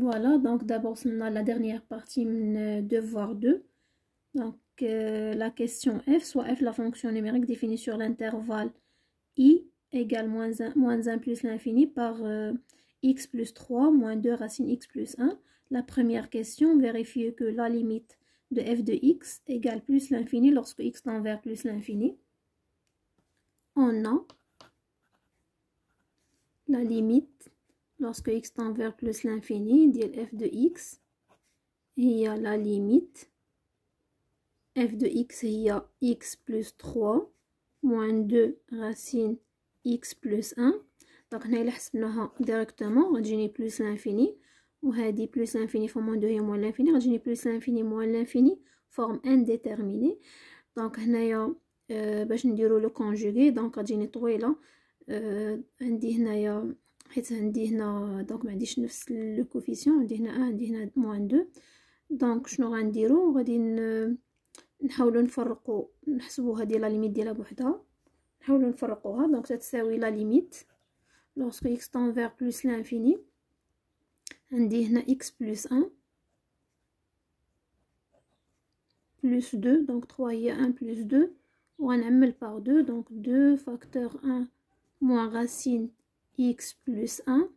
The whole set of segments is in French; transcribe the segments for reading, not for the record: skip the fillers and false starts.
Voilà, donc d'abord on a la dernière partie devoir 2. Donc la question f, soit f la fonction numérique définie sur l'intervalle i égale moins 1 plus l'infini par x plus 3 moins 2 racine x plus 1. La première question, vérifier que la limite de f de x égale plus l'infini lorsque x tend vers plus l'infini. On a la limite lorsque x tend vers plus l'infini, dit f de x, il y a la limite f de x, il y a x plus 3 moins 2 racine x plus 1. donc هنا إلا حسبناها ديريكتومون غتجيني بلس لانفيني، وهذه بلس لانفيني فوا موان 2 هي موان لانفيني، غتجيني بلس لانفيني موان لانفيني فورم انديتيرميني. دونك هنايا باش نديرو لو كونجوغي دونك غتجيني طويله. عندي هنايا حيت عندي هنا دونك ما عنديش نفس لو كوفيسيون، عندي هنا 1 عندي هنا موان 2. دونك شنو غنديرو؟ غادي نحاولوا نفرقوا نحسبوا هذه لا ليميت ديالها بوحدها، نحاولوا نفرقوها. دونك تتساوي لا ليميت lorsque x tend vers plus l'infini، عندي هنا x plus 1 plus 2 donc 3 هي 1 plus 2 وغنعمل par 2 donc 2 facteur 1 moins racine x plus 1.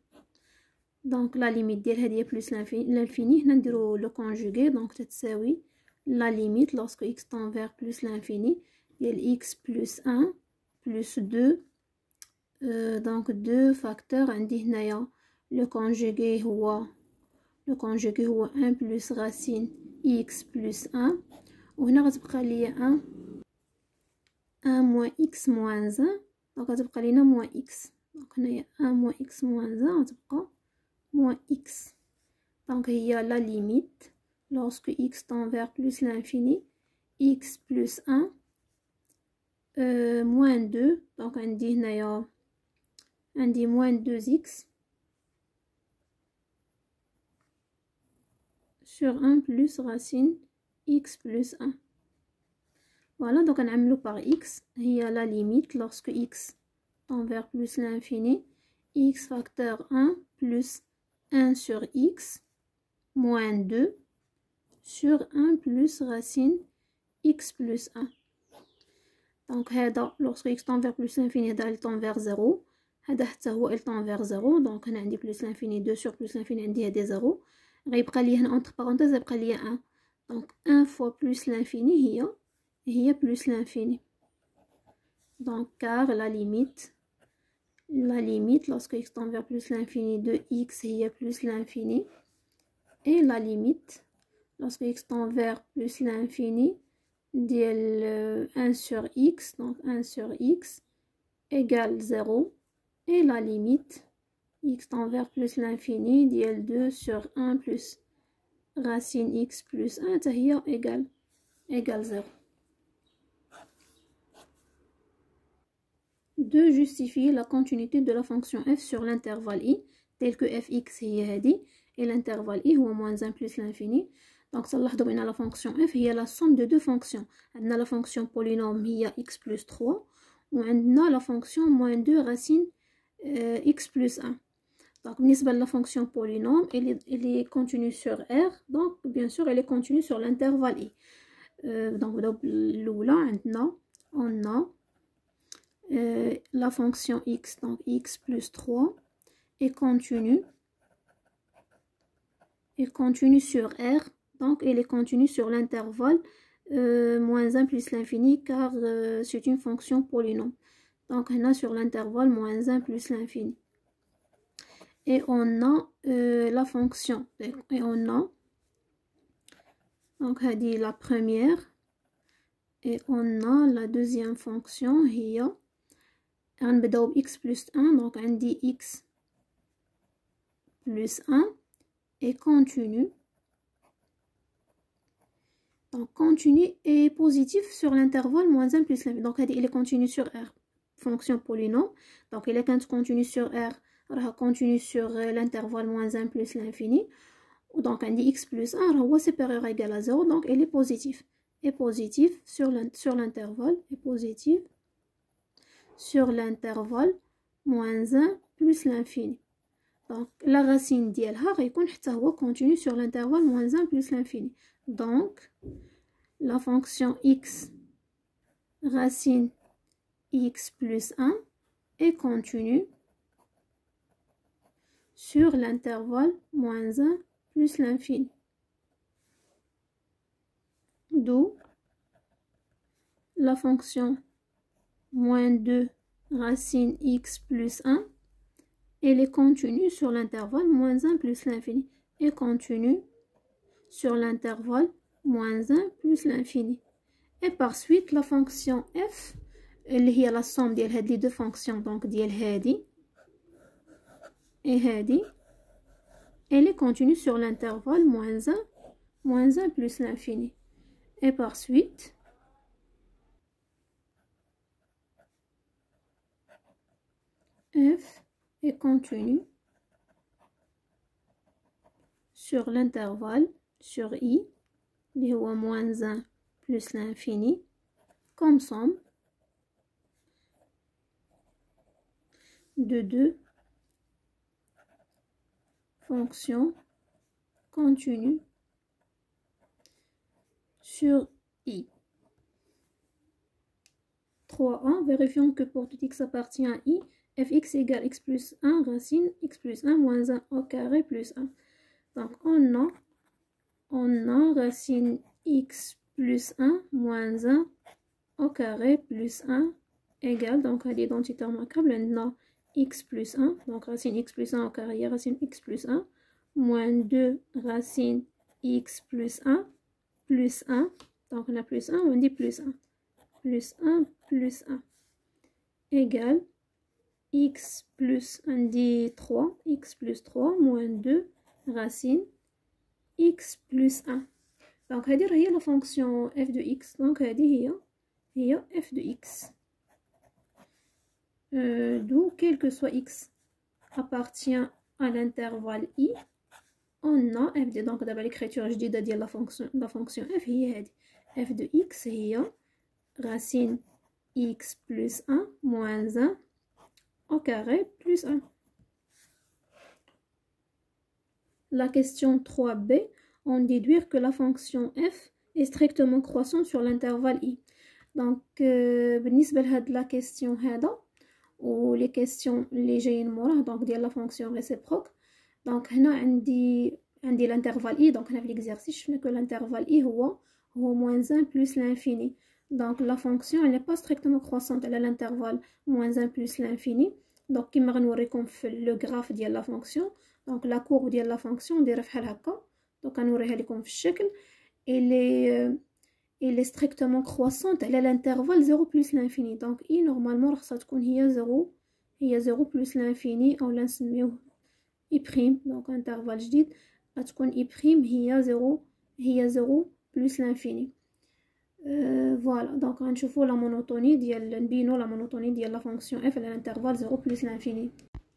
donc la limite ديال هذه هي plus l'infini، هنا نديرو le conjugué donc تتساوي la limite lorsque x tend vers plus l'infini ديال x plus 1 plus 2 donc 2 facteurs. عندي هنايا le conjugué هو 1 plus racine x plus 1 وهنا غتبقى ليا 1 moins x moins 1 donc غتبقى لينا moins x. donc هنايا 1 moins x moins 1 غتبقى moins x. donc هي la limite lorsque x tend vers plus l'infini x plus 1 moins 2 donc عندي هنايا عندي moins 2x sur 1 plus racine x plus 1. voilà donc نعملو par x هي la limite lorsque x tend vers plus l'infini x facteur 1 plus 1 sur x moins 2 sur 1 plus racine x plus 1. donc هذا lorsque x tend vers plus l'infini هذا il tend vers 0، هذا حتى هو il tend vers 0 donc هنا عندي plus l'infini 2 sur plus l'infini عندي هادي 0، غيبقى لي هنا entre parenthèses غيبقى لي 1 donc 1 fois plus l'infini هي plus l'infini. donc car la limite lorsque x tend vers plus l'infini de x هي plus l'infini et la limite lorsque x tend vers plus l'infini ديال 1 sur x donc 1 sur x égale 0 et la limite x tend vers plus l'infini ديال 2 sur 1 plus racine x plus 1 هي égale 0. de justifier la continuité de la fonction f sur l'intervalle i tel que fx هي هذه et l'intervalle i هو moins 1 plus l'infini. donc تلاحظوا بأن la fonction f هي la somme de deux fonctions. عندنا la fonction polynôme هي x plus 3 وعندنا la fonction moins 2 racine x plus 1. donc بالنسبة la fonction polynôme elle est continue sur r donc bien sûr elle est continue sur l'intervalle i. donc الأولى عندنا on a la fonction x donc x plus 3 est continue sur r donc elle est continue sur l'intervalle moins 1 plus l'infini car c'est une fonction polynôme. donc on a sur l'intervalle moins 1 plus l'infini et on a la fonction et on a donc هذه la première et on a la deuxième fonction هي غنبداو ب x plus 1 donc عندي x plus 1 et continue. donc continue et positif sur l'intervalle moins 1 plus l'infini. donc elle est continue sur r fonction polynôme donc elle est continue sur r راها continue sur l'intervalle moins 1 plus l'infini donc عندي x plus 1 هو supérieur égal à 0 donc elle est positive sur l'intervalle et positive sur l'intervalle moins 1 plus l'infini. Donc la racine ديالها غيكون حتى هو continu sur l'intervalle moins 1 plus l'infini. Donc la fonction x racine x plus 1 est continue sur l'intervalle moins 1 plus l'infini. D'où la fonction moins 2 racine x plus 1, elle est continue sur l'intervalle moins 1 plus l'infini. Et continue sur l'intervalle moins 1 plus l'infini. Et par suite, la fonction f, اللي هي la somme ديال هاد les deux fonctions, donc ديال هادي et هادي, elle est continue sur l'intervalle moins 1 plus l'infini. Et par suite, f est continue sur l'intervalle sur i, اللي هو moins 1 plus l'infini, comme somme de deux fonctions continues sur i. 3a, vérifions que pour tout x appartient à i, fx égale x plus 1 racine x plus 1 moins 1 au carré plus 1. Donc on a racine x plus 1 moins 1 au carré plus 1 égale, donc à l'identité remarquable, on a x plus 1, donc racine x plus 1 au carré, racine x plus 1, moins 2 racine x plus 1, plus 1, donc on a plus 1, on dit plus 1, plus 1, plus 1, égale x plus, on dit 3, x plus 3, moins 2 racine x plus 1. Donc هذه هي la fonction f de x, donc هذه هي f de x. D'où quel que soit x appartient à l'intervalle i, on a f de, donc d'abord l'écriture جديدة ديال la fonction f هي هذه f de x هي racine x plus 1 moins 1 au carré plus 1. La question 3b, on déduire que la fonction f est strictement croissante sur l'intervalle i. Donc بالنسبة لهاد la question هذا و les questions اللي جايين موراه donc ديال la fonction réciproque. donc هنا عندي l'intervalle i, donc هنا في l'exercice شفنا que l'intervalle i هو moins 1 plus l'infini. donc la fonction elle n'est pas strictement croissante, elle a l'intervalle moins 1 plus l'infini. donc كيما غنوريكم في le graphe ديال la fonction, donc la courbe ديال la fonction نديرها بحال هكا, donc غنوريها لكم في الشكل. elle est strictement croissante على l'intervalle 0 plus l'infini. donc i normalement خاصها تكون هي 0 plus l'infini او نسميوه i prime, donc intervalle جديد غتكون i prime هي 0 plus l'infini. voilà, donc غنشوفوا la monotonie ديال نبينوا la monotonie ديال la fonction f على l'intervalle 0 plus l'infini.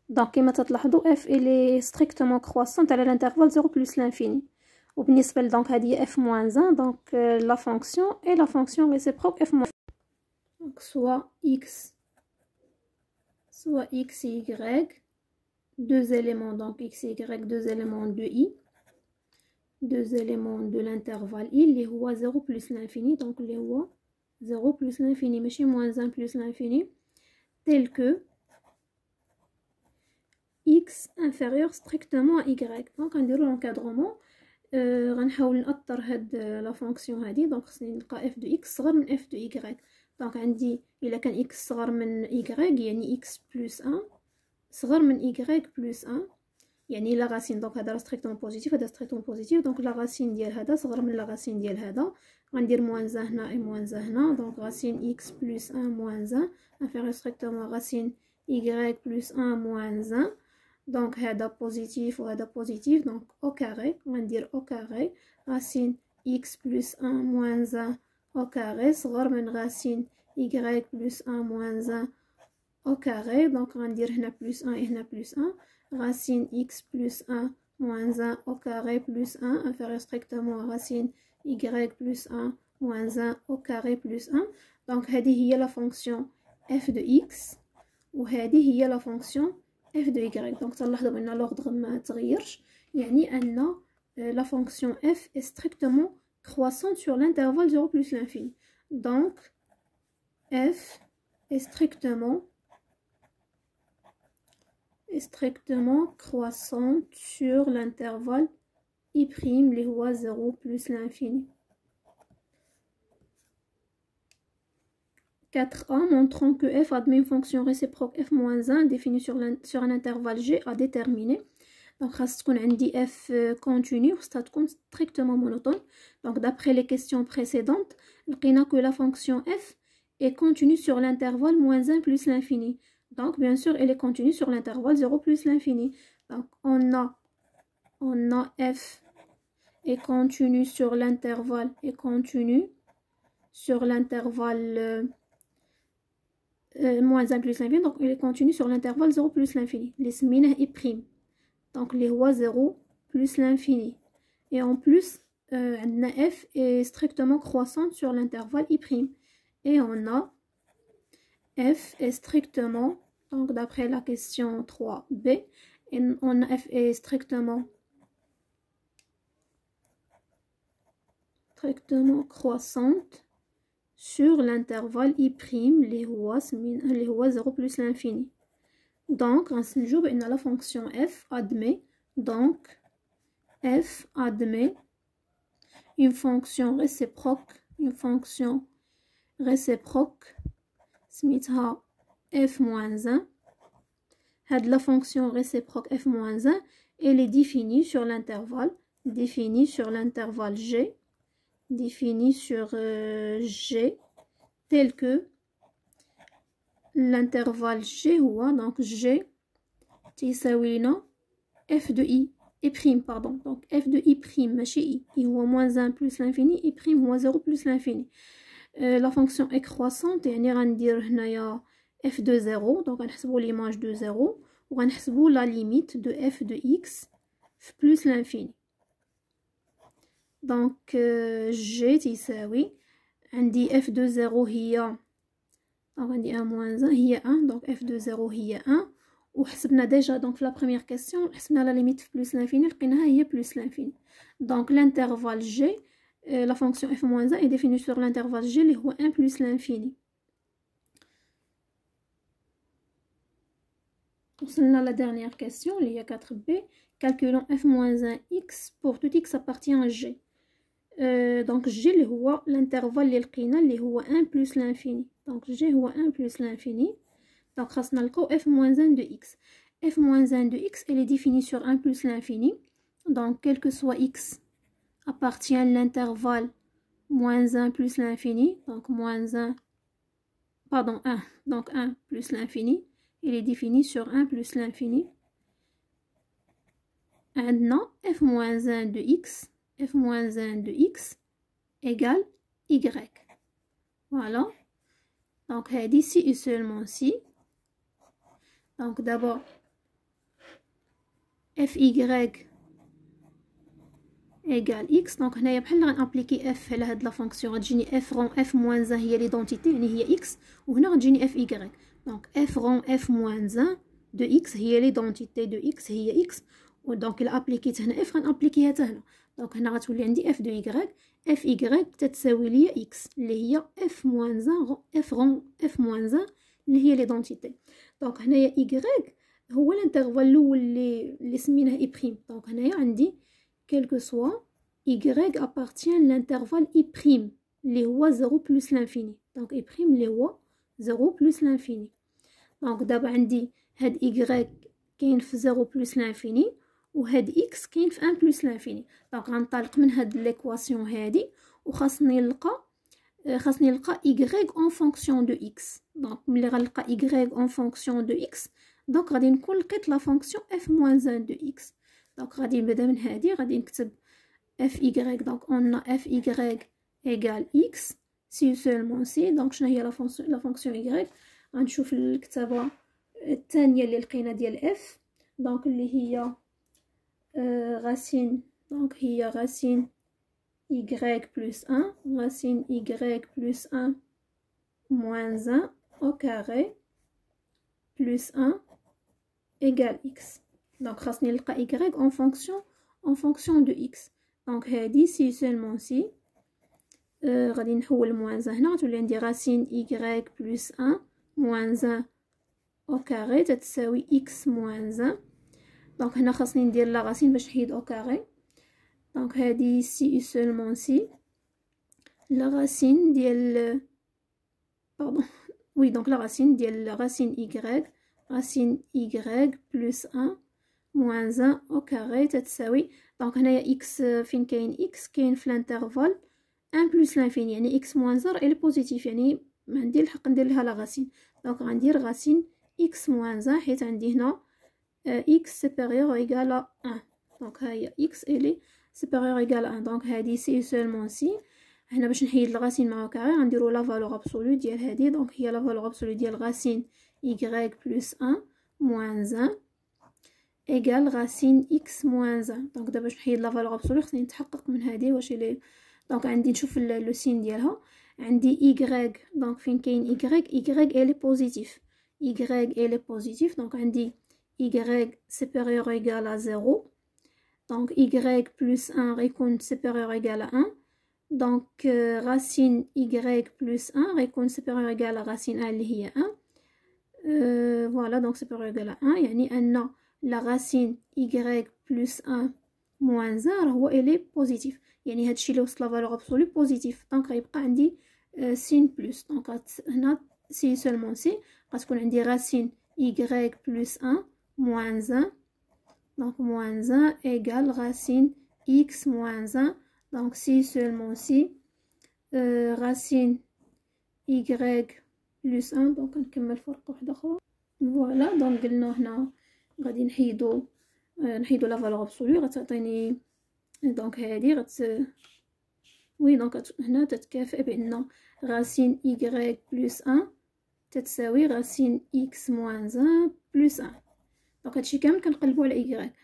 donc كما تلاحظوا f elle est strictement croissante على l'intervalle 0 plus l'infini. وبالنسبة لدونك هذه f moins 1, donc la fonction et la fonction réciproque f moins 1. donc soit x y, deux éléments, donc x y, deux éléments de i, deux éléments de l'intervalle i اللي هو 0 plus l'infini, donc اللي هو 0 plus l'infini ماشي moins 1 plus l'infini, tel que x inférieur strictement à y. donc غنديرو l'encadrement, غنحاول نأطر هاد لا فونكسيون هادي. دونك خصني نلقى اف دو اكس صغر من اف دو ايكغيك. دونك عندي الا كان اكس صغر من ايكغيك يعني اكس بلس 1 صغر من ايكغيك بلس 1، يعني لا غاسين. دونك هذا ستريكتوم بوزيتيف هذا ستريكتوم بوزيتيف، دونك لا غاسين ديال هذا صغر من لا غاسين ديال هذا. غندير موان هنا اي موان هنا، دونك غاسين اكس بلس 1 موان 1 انفيريور ستريكتومون غاسين ايكغيك بلس 1 موان 1. دونك هذا بوزيتيف وهذا بوزيتيف، دونك او كاري غندير او كاري غاسين اكس بلس 1 موان 1 او كاري صغر من غاسين ايكغيك بلس 1 موان 1 au carré. donc غندير هنا بلس 1 هنا بلس 1 racine x plus 1 moins 1 au carré plus 1 inférieur strictement racine y plus 1 moins 1 au carré plus 1. donc هذه هي la fonction f de x وهذه هي la fonction f de y. دونك تلاحظوا بان l'ordre ما تغيرش، يعني ان la fonction f est strictement croissante sur l'intervalle 0 plus l'infini. Donc f est strictement croissante sur l'intervalle i' اللي هو 0 plus l'infini. 4a, montrant que f admet une fonction réciproque f-1 définie sur un intervalle g à déterminer. Donc, خاص تكون عندي f continue وخاصها تكون strictement monotone. Donc, d'après les questions précédentes, لقينا que la fonction f est continue sur l'intervalle -1 plus l'infini. Donc, bien sûr, elle est continue sur l'intervalle 0 plus l'infini. Donc, on a f est continue sur l'intervalle, -1 plus l'infini. Donc, il est continu sur l'intervalle 0 plus l'infini. Les سميناه i'. Donc, les rois 0 plus l'infini. Et en plus, f est strictement croissante sur l'intervalle i'. Et on a f est strictement, donc d'après la question 3b, on a f est strictement croissante sur l'intervalle i', les rois 0 plus l'infini. Donc, on a la fonction f admet, donc f admet une fonction réciproque, سميتها f-1. Had la fonction réciproque f-1, elle est définie sur l'intervalle, g, tel que l'intervalle g هو donc g تساوي لنا f de i prime, pardon. Donc f de i prime ماشي i هو -1 plus l'infini, i prime هو 0 plus l'infini. La fonction est croissante, يعني غندير هنايا f de 0, donc غنحسبوا l'image de 0 وغنحسبوا la limite de f de x plus l'infini. Donc g تساوي عندي f de 0 هي عندي 1 هي 1, donc f de 0 هي 1. وحسبنا déjà donc في la première question حسبنا la limite plus l'infini لقيناها هي plus l'infini. Donc l'intervalle g, la fonction f-1 est définie sur l'intervalle g اللي هو 1 plus l'infini. وصلنا la dernière question اللي هي 4b. Calculons f-1x pour tout x appartient à g. Donc g اللي هو l'intervalle اللي لقينا اللي هو 1 plus l'infini. Donc g هو 1 plus l'infini. Donc خاصنا نلقاو f-1 de x. f-1 de x, elle est définie sur 1 plus l'infini. Donc quel que soit x appartient à l'intervalle -1 plus l'infini. Donc -1, pardon 1. Donc 1 plus l'infini. Elle est définie sur 1 plus l'infini. Maintenant f-1 de x. f-1 de x égale y. Voilà. Donc d'ici et seulement si. Donc d'abord fy égale x. Donc هنايا بحال غنابليكي f على هاد لا فونكسيون غتجيني f rond f moins 1 هي ليدونتيتي يعني هي x, وهنا غتجيني f y. Donc f rond f moins 1 de x هي ليدونتيتي de x هي x, ودونك الا ابليكيت هنا f غنابليكيها حتى هنا. دونك هنا غتولي عندي f de y, f y تتساوي ليا x اللي هي f moins 1 f rond f moins 1 اللي هي ليدونتيتي. دونك هنايا y هو الانترفال الاول اللي سميناه i prime. دونك هنايا عندي quel que soit y appartient à l'intervalle i prime اللي هو 0 plus l'infini. دونك i prime اللي هو 0 plus l'infini. دونك دابا عندي هاد y كاين في 0 plus l'infini وهاد x كاين في 1 plus l'infini. دونك غنطلق من هاد ليكواسيون هادي وخاصني نلقى y en fonction de x. دونك ملي غنلقى y en fonction de x دونك غادي نكون لقيت لا فونكسيون f-1 de x. دونك غادي نبدا من هادي غادي نكتب fy. دونك on a fy égale x si seulement si. دونك شنو هي لا فونكسيون y؟ غنشوف الكتابه الثانيه اللي لقينا ديال f. دونك اللي هي racine. دونك هي racine y plus 1 racine y plus 1 moins 1 au carré plus 1 égale x. Donc خاصني نلقى y en fonction de x. donc هادي سي seulement سي غادي نحول موان هنا غتولي عندي راسين y بلس 1 موان 1 au carré تتساوي x موان 1. donc هنا خاصني ندير لا راسين باش نحيد au carré. donc هادي سي seulement سي لا راسين ديال pardon oui donc la racine ديال racine y plus 1 moins 1 au carré تتساوي donc هنايا x فين كاين x كاين في الانترفال 1 plus l'infini يعني x moins 0 elle est positive يعني ما عندي الحق ندير لها لا راسين. donc غندير racine x moins 1 حيت عندي هنا x supérieur ou égal à 1. donc هاهي x elle est supérieur ou égal à 1. donc هادي سي seulement سي. هنا باش نحيد الغاسين مع كاري غنديرو لا فالور ابسولو ديال هادي. دونك هي لا فالور ابسولو ديال غاسين y بلس 1 موان 1 ايغال غاسين x موان 1. دونك دابا باش نحيد لا فالور ابسولو خصني نتحقق من هادي واش لي. دونك عندي نشوف لو سين ديالها عندي y. دونك فين كاين y الي بوزيتيف الي بوزيتيف. دونك عندي y supérieur égal à 0. دونك y plus 1 غيكون supérieur égal à 1. donc racine y plus 1 غيكون supérieur égal à racine 1 اللي هي 1. voilà donc supérieur égal à 1 يعني أن la racine y plus 1 moins 1 هو إلي بوزيتيف يعني هادشي اللي وصل لافالور ابسولو بوزيتيف. دونك غيبقى عندي سين بلس. دونك هنا سي seulement سي غتكون عندي racine y plus 1 moins 1 donc moins 1 égale racine x moins 1. donc si seulement si racine y plus 1. donc نكمل فرق واحدة أخرى. فوالا دونك قلنا هنا غادي نحيدو لا فالور ابسولو غتعطيني دونك هادي وي دونك هنا تتكافئ بأن racine y plus 1 تتساوي racine x moins 1 plus 1. دونك هادشي كامل كنقلبو على y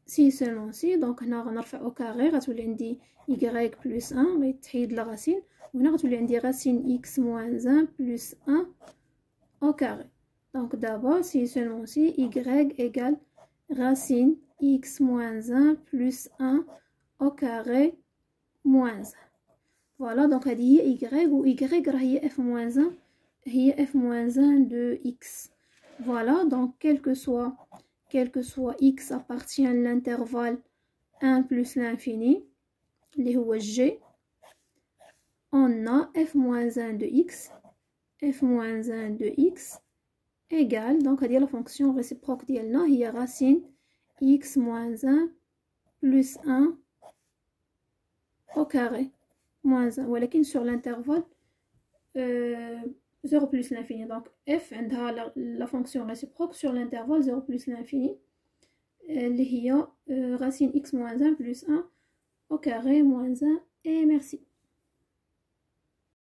سي seulement سي. دونك هنا غنرفع او كاري غتولي عندي y plus 1 غيتحيد لا راسين وهنا غتولي عندي racine x moins 1 plus 1 au carré. donc d'abord si seulement si y égale racine x moins 1 plus 1 au carré moins 1. voilà donc هذه هي y و y راه هي f moins 1 هي f moins 1 de x. voilà donc quel que soit x appartient à l'intervalle 1 plus l'infini اللي هو g. on a f moins 1 de x égale donc هذه la fonction réciproque ديالنا هي racine x moins 1 plus 1 au carré moins 1 ولكن sur l'intervalle 0 plus l'infini. donc f عندها la fonction réciproque sur l'intervalle 0 plus l'infini اللي هي racine x moins 1 plus 1 au carré moins 1 et merci.